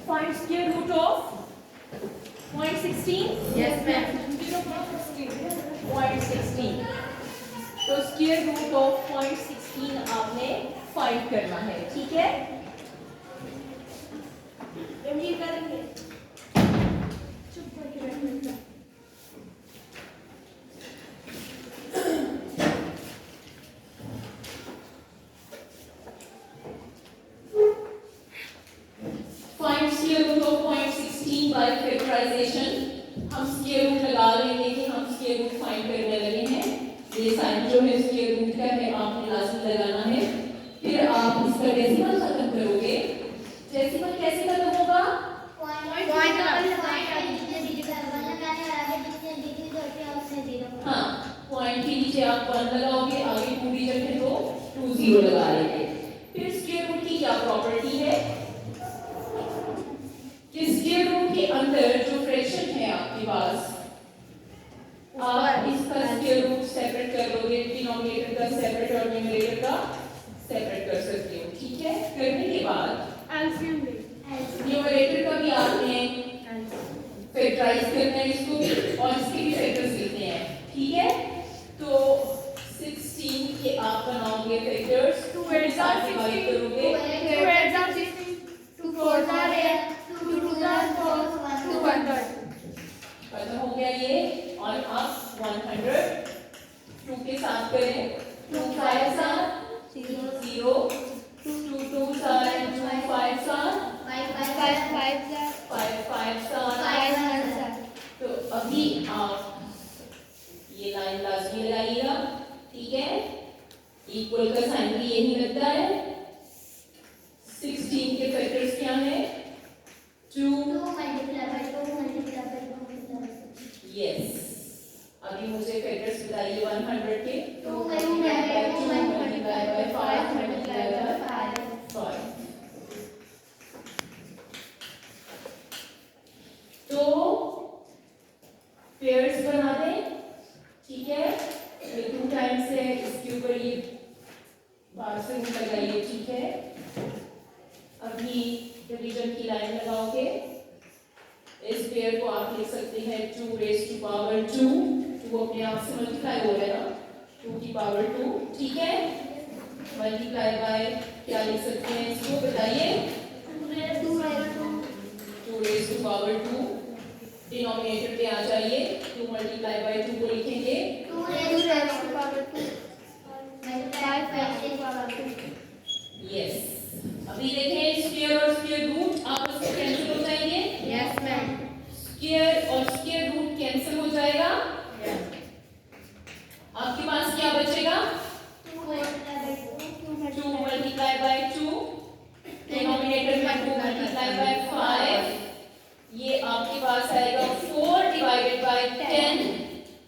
Find square root of 0.16. Yes, ma'am. 0.16. तो square root of 0.16 आपने find करना है, ठीक है? ये करेंगे। Find square root of 0.16 by factorization. हम स्क्वायर रूट लगा लेंगे कि हम स्क्वायर रूट फाइंड करने लगे हैं। ये साइन जो है स्क्वायर रूट का है, आपने लाजमी लगाना है। फिर आप इसका डेसिमल खत्म करोगे। डेसिमल कैसे खत्म होगा? पॉइंट हाँ, पॉइंट के नीचे आप 1 लगाओगे, आगे 2 डिजिट है तो 2 0 लगा लेंगे। फिर स्क्वायर रूट की क्या प्रॉपर्टी है कि स्क्वायर रूट के अंदर जो फ्रैक्शन है आपके पास, आप इसका स्क्वायर रूट सेपरेट कर लोगे, डिनोमिनेटर का सेपरेट और न्यूमरेटर का सेपरेट कर सकते हो, ठीक है? करने के बाद एलसीएम ले। न्यूमरेटर का भी आपने फैक्टराइज करना है इसको भी, और इसके भी फैक्टर्स लिखने हैं, ठीक है? तो 16 के आप बनाओगे फैक्टर्स, 2 8 डिवाइड करोगे, 2 8 are 16, 2 4 are 8, 2 2 are 4, 2 1 are 2. खत्म हो गया ये। और आप 100 2 के साथ करें, 2 5 are 0, 2 2s are 2 5s are 5 5s are। तो अभी आप ये लाइन लाजमी लगाइएगा, ठीक है? इक्वल का साइन भी यही लगता है। 16 के फैक्टर्स क्या है? 2 यस। अभी मुझे फैक्टर्स बताइए 100 के। 2 मल्टीप्लाई बाय 5 मल्टीप्लाई बाय 5। तो पेयर्स बना दें, ठीक है? ये 2 टाइम्स है, इसके ऊपर ये बार से लगाइए, ठीक है? अभी डिवीजन की लाइन लगाओगे। इस पेयर को आप लिख सकते हैं 2 raised to power 2। 2 अपने आप से मल्टीप्लाई हो रहा है ना, 2 की पावर 2, ठीक है? मल्टीप्लाई बाय क्या लिख सकते हैं इसको बताइए? 2 raised to power 2। डिनोमिनेटर पे आ जाइए, 2 मल्टीप्लाई बाय 2 को लिखेंगे 2 raised to power 2 5 raised to power 2. Yes. अभी देखें स्क्वायर और स्क्वायर रूट आपस में कैंसिल हो जाएंगे। Yes, ma'am. स्क्वायर और स्क्वायर रूट कैंसिल हो जाएगा। आपके पास क्या बचेगा? 2 मल्टीप्लाई बाय 2, डिनोमिनेटर में 2 मल्टीप्लाई बाय 5, ये आपके पास आएगा 4 डिवाइडेड बाय 10।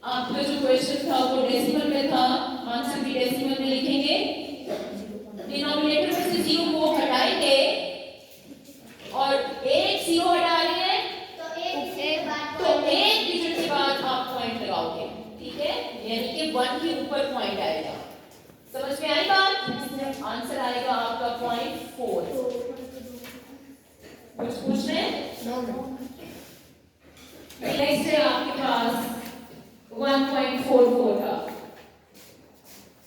आपका जो क्वेश्चन था वो डेसिमल में था, आंसर भी डेसिमल में लिखेंगे। डिनोमिनेटर में से 0 को हटाएंगे और एक 0 हटा रहे हैं तो एक डिजिट के बाद आप पॉइंट लगाओगे, ठीक है? यानी कि 1 के ऊपर पॉइंट आएगा। समझ में आई बात? आंसर आएगा आपका 0.4। कुछ पूछ रहे हैं? नेक्स्ट है आपके पास 1.44 का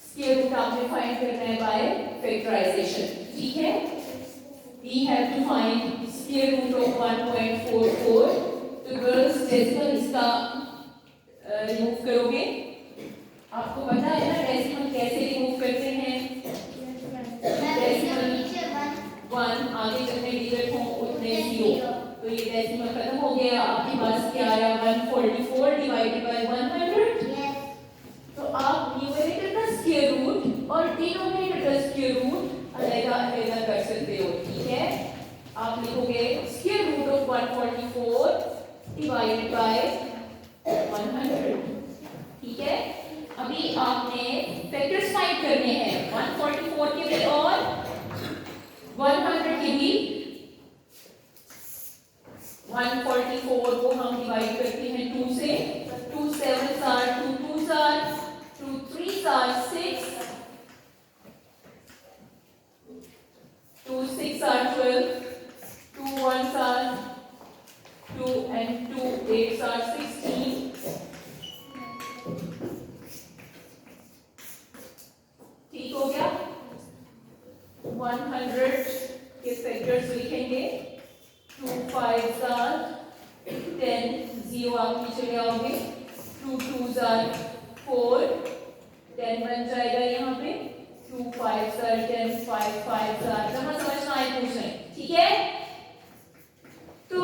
स्क्वायर रूट आपने फाइंड करना है बाय फैक्टराइजेशन, ठीक है? We have to find square root of 1.44। तो गर्ल्स डेसिमल इसका रिमूव करोगे। आपको पता है ना डेसिमल कैसे रिमूव करते हैं? डेसिमल 1 आगे जितने डिजिट हों उतने 0। तो ये डेसिमल खत्म हो गया। आपके पास क्या आया? 144 डिवाइडेड बाय 100। तो आप न्यूमरेटर का स्क्वायर रूट और डिनोमिनेटर का स्क्वायर रूट अलग-अलग कर सकते हो, ठीक है? आप लिखोगे square root of 144 divided by 100, ठीक है? अभी आपने फैक्टर्स फाइंड करने हैं 144 के भी और 100 के भी। 144 को हम डिवाइड करते हैं 2 से। 2 7s are 2 2s are 2 3s are 6, 2 6 are 12, 2 1s are and 2 8s are 16. ठीक हो गया? 100 के फैक्टर्स लिखेंगे. 2 5s are 10. 0 आप पीछे ले आओगे. 2 2s are 4. 10 बन जाएगा यहाँ पे. 2 5s are 10. 5 5s are. जहाँ समझना है पूछ रहे हैं. ठीक है? तो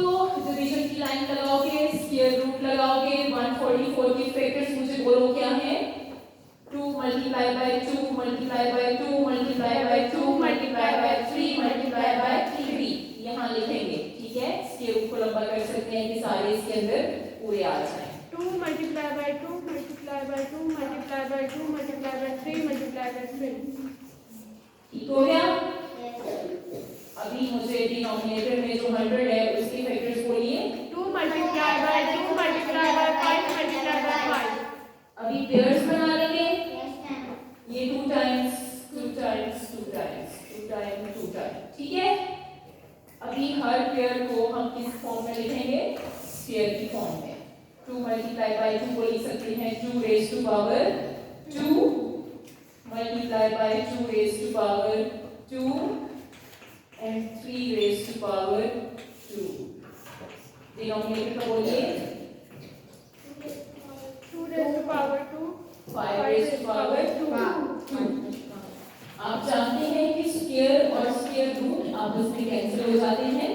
डिवीजन की लाइन लगाओगे, स्क्वायर रूट लगाओगे. 144 के फैक्टर्स मुझे बोलो क्या है? 2 multiply by 2 multiply by 2 multiply by 2 multiply by 3 multiply by 3 यहाँ लिखेंगे. ठीक है? स्क्वायर रूट को लंबा कर सकते हैं कि सारे इसके अंदर पूरे आ जाएं. 2 multiply by 2 multiply by 2 multiply by 2 multiply by 3 multiply by 3. ठीक हो गया? अभी मुझे डिनोमिनेटर में जो 100 है उसके फैक्टर्स बोलिए. 2 multiply by 2 multiply by 5 multiply by 5. अभी पेयर्स बना लेंगे. ये 2 times 2 times 2 times 2 times 2 times. ठीक है? अभी हर पेयर को हम किस फॉर्म में लिखेंगे? स्क्वायर की फॉर्म में. 2 multiply by 2 को लिख सकते हैं 2 raised to power 2 multiply by 2 raised to power 2 and 3 raised to power 2. Denominator का बोलिए. 2 raised to power 2 5 raised to power 2. आप जानते हैं कि स्क्वायर और स्क्वायर रूट आपस में कैंसिल हो जाते हैं.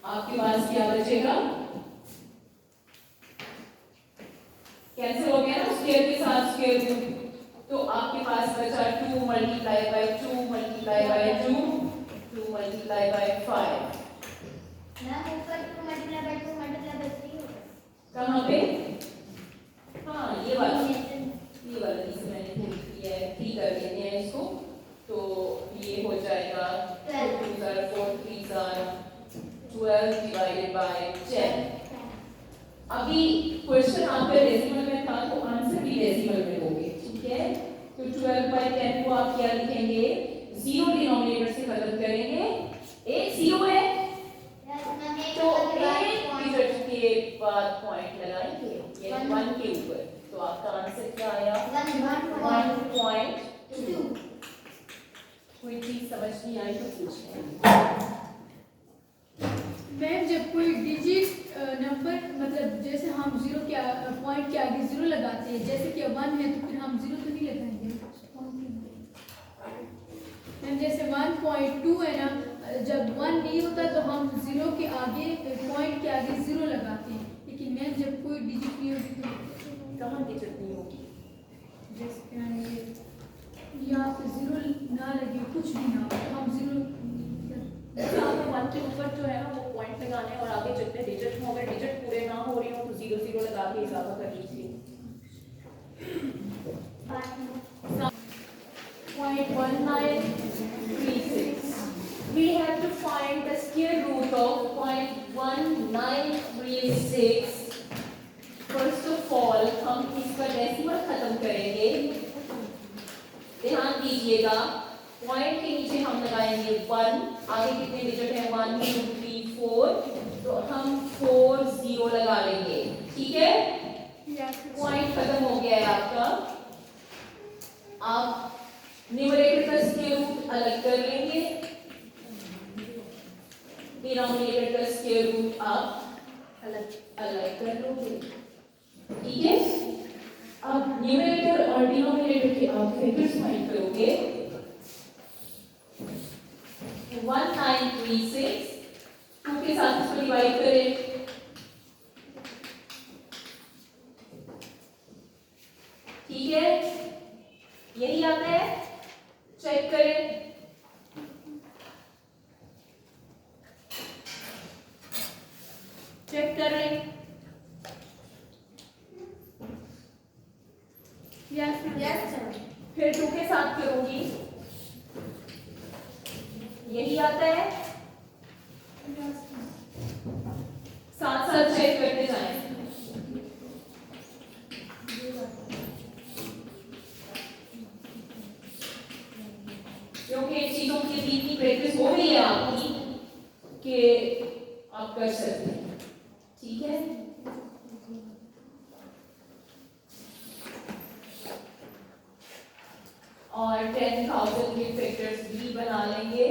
आपके पास क्या बचेगा? कैंसिल हो गया ना स्क्वायर के साथ स्क्वायर रूट. तो आपके पास बचा 2 multiply by 2 multiply by 2 2 multiply by 5. कहाँ पे? हाँ ये वाला जिसे मैंने भूल किया है. ठीक कर देते हैं इसको. तो ये हो जाएगा 2 4 3 12 divided by 10. अभी क्वेश्चन आपका डेसिमल में था तो आंसर भी डेसिमल में होंगे. ठीक है? तो 12 by 10 को आप क्या लिखेंगे? 0 डिनोमिनेटर से खत्म करेंगे. एक 0 है तो एक डिजिट के बाद पॉइंट लगाएंगे ये 1 के ऊपर. तो आपका आंसर क्या आया? 1.2. कोई चीज समझ नहीं आई तो पूछें. मैम जब कोई डिजिट नंबर मतलब जैसे हम जीरो के पॉइंट के आगे जीरो लगाते हैं, जैसे कि 1 है तो फिर हम जीरो तो नहीं लगाएंगे. मैम जैसे 1.2 है ना, जब 1 नहीं होता तो हम जीरो के आगे पॉइंट के आगे जीरो लगाते हैं. लेकिन मैम जब कोई डिजिट नहीं होगी तो कहाँ डिजिट नहीं होगी? जैसे यहाँ पे जीरो ना लगे, कुछ भी ना हो तो हम जीरो. आपको 1 के ऊपर जो है ना वो पॉइंट लगाने और आगे जितने डिजिट हो, अगर डिजिट पूरे ना हो रही हो तो 0 0 लगा के इजाफा कर लीजिए. 0.1936. We have to find the square root of 0.1936. First of all हम इसका डेसिमल खत्म करेंगे. ध्यान दीजिएगा, पॉइंट के नीचे हम लगाएंगे 1. आगे कितने डिजिट हैं? 1 2 3 4. तो हम 4 0 लगा लेंगे. ठीक है? पॉइंट खत्म हो गया है आपका. आप न्यूमरेटर का स्क्वायर रूट अलग कर लेंगे, डिनोमिनेटर का स्क्वायर रूट आप अलग कर लोगे. ठीक है? अब न्यूमरेटर और डिनोमिनेटर के आप फैक्टर्स फाइंड करोगे. 1936 2 के साथ इसको डिवाइड करें. ठीक है? यही आता है. चेक करें. चेक करें. Yes, sir. फिर 2 के साथ करूंगी. यही आता है. साथ साथ चेक करते जाएं. क्योंकि छोटे चीजों के भी इतनी प्रैक्टिस हो गई है आपकी कि आप कर सकते हैं, ठीक है। और 10,000 के फैक्टर्स भी बना लेंगे।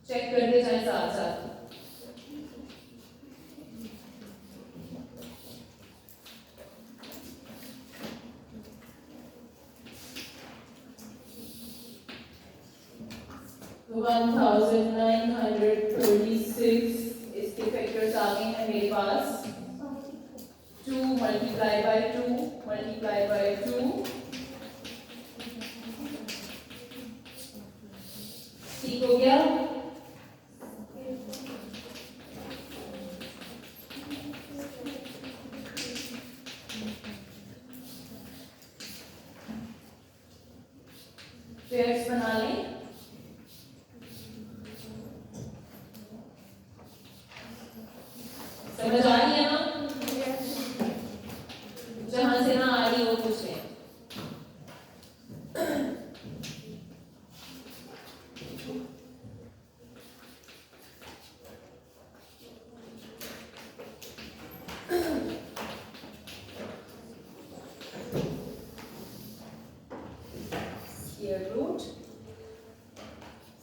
चेक करते जाए साथ साथ। तो 1936 इसके फैक्टर्स आ गए हैं मेरे पास। 2 मल्टीप्लाई बाय 2 मल्टीप्लाई बाय 2, ठीक हो गया। पेयर्स बना लें। समझ आ रही है ना? जहां से ना आ रही हो पूछे।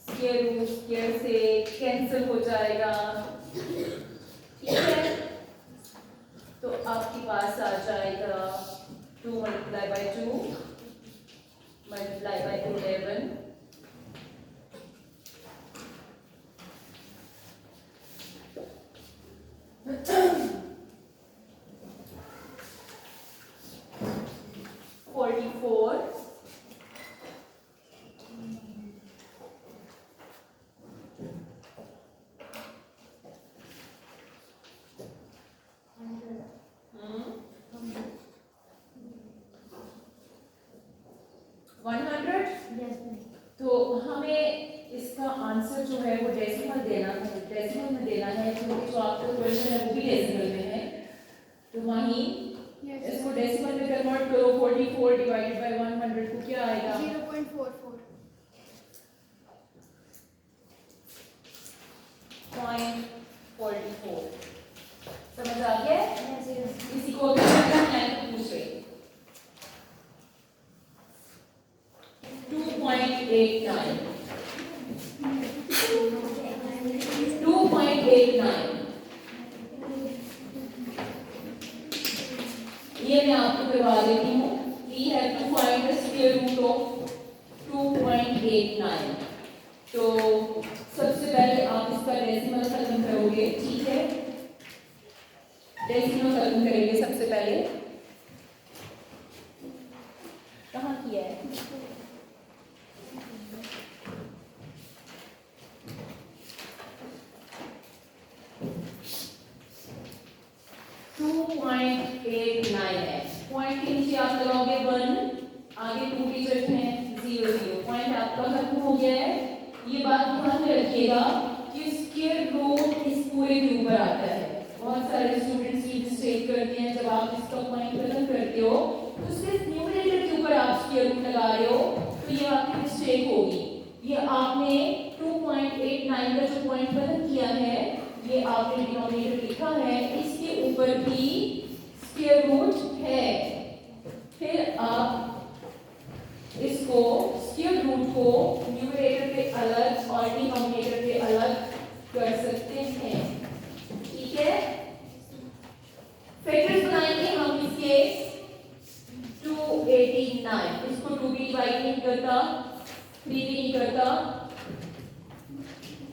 स्क्वायर रूट स्क्वायर से कैंसिल हो जाएगा, ठीक है। तो आपके पास आ जाएगा 2 मल्टीप्लाई बाय 2 मल्टीप्लाई बाय 11, तो हमें इसका आंसर जो है वो डेसिमल देना है, डेसिमल में देना है, क्योंकि जो आपका क्वेश्चन है वो भी डेसिमल में है। तो वहीं इसको डेसिमल में कन्वर्ट करो। 44 डिवाइडेड बाय 100 को क्या आएगा? 0.44। 0.44। समझ आ गया? इसी को अगर करना है तो पूछ रही 2.89 ये मैं आपको करवा देती हूँ। We have to find the square root of 2.89। तो सबसे पहले आप इसका डेसिमल खत्म करोगे, ठीक है। डेसिमल खत्म करेंगे सबसे पहले। कहाँ किया है? 2.89 है। पॉइंट के नीचे आप लगाओगे 1, आगे 2 डिजिट हैं 0 0। पॉइंट आपका खत्म हो गया है। ये बात ध्यान में रखिएगा कि स्क्वायर रूट इस पूरे के ऊपर आता है। बहुत सारे स्टूडेंट्स ये मिस्टेक करते हैं, जब आप इसका पॉइंट खत्म करते हो तो सिर्फ न्यूमरेटर के ऊपर आप स्क्वायर रूट लगा रहे हो, तो ये आपकी मिस्टेक होगी। ये आपने 2.89 का जो पॉइंट खत्म किया है, ये आपने डिनोमिनेटर लिखा है, इसके ऊपर भी स्क्वायर रूट है। फिर आप इसको स्क्वायर रूट को न्यूमरेटर पे अलग और डिनोमिनेटर पे अलग कर सकते हैं, ठीक है। फैक्टर्स बनाएंगे हम इसके 289। इसको 2 भी डिवाइड नहीं करता, 3 भी नहीं करता।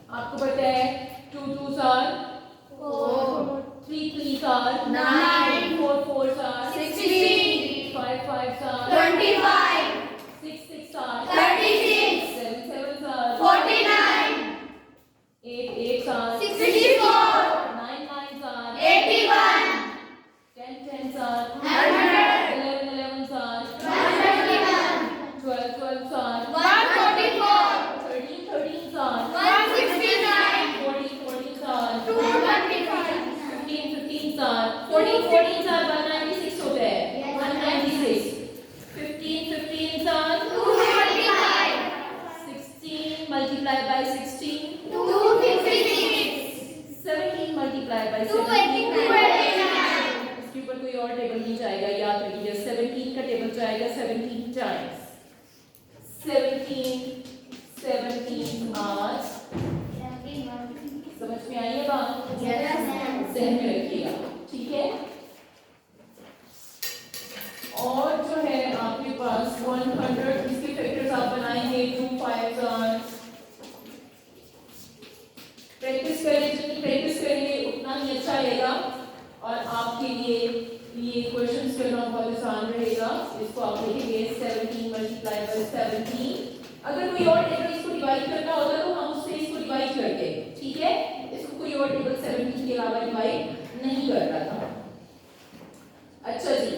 आपको पता है 2 2s are 4, 3 3s are 9, 4 4s are 16, 5 5s are 25, 6 6s are 36, 7 7s are 49, 8 8s are 64, 9 9s are 14 are 196 हो गए 196 15 are 245 16 multiply by 16 256 17 multiply by 17 289 इसके ऊपर कोई और टेबल नहीं जाएगा याद रखिए 17 का टेबल जाएगा 17 टाइम्स 17 आज समझ में आई है बात ध्यान में रखिएगा ठीक है और जो है आपके पास 100 इसके फैक्टर्स आप बनाएंगे 2 5 प्रैक्टिस करें जितनी प्रैक्टिस करेंगे उतना ही अच्छा रहेगा और आपके लिए ये क्वेश्चंस करना बहुत आसान रहेगा इसको आप लिखेंगे 17 मल्टीप्लाई बाय 17 अगर कोई और टेबल इसको डिवाइड करना होता तो हम उससे इसको डिवाइड करते ठीक है इसको कोई और टेबल 17 के अलावा डिवाइड नहीं कर रहा था अच्छा जी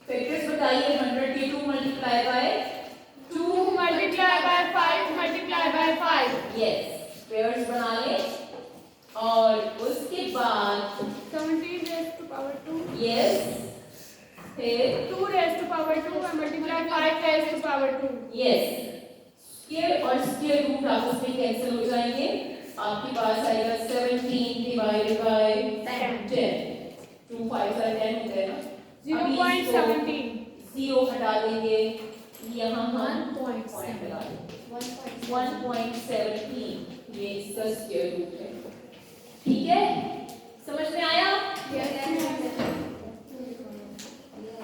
फैक्टर्स बताइए 100 के 2 multiply by 2 multiply by 5 multiply by 5 yes pairs बना ले और उसके बाद 17 raised to power 2 यस फिर 2 raised to power 2 and multiply 5 raised to power 2 yes square और स्क्वायर रूट आपस में कैंसिल हो जाएंगे आपके पास आएगा 17 डिवाइडेड बाय 10 2 5 10 होता है ना 0.17 0 हटा देंगे यहाँ हम 1.7 पॉइंट लगा देंगे 1.17 ये इसका स्क्वायर रूट है ठीक है समझ में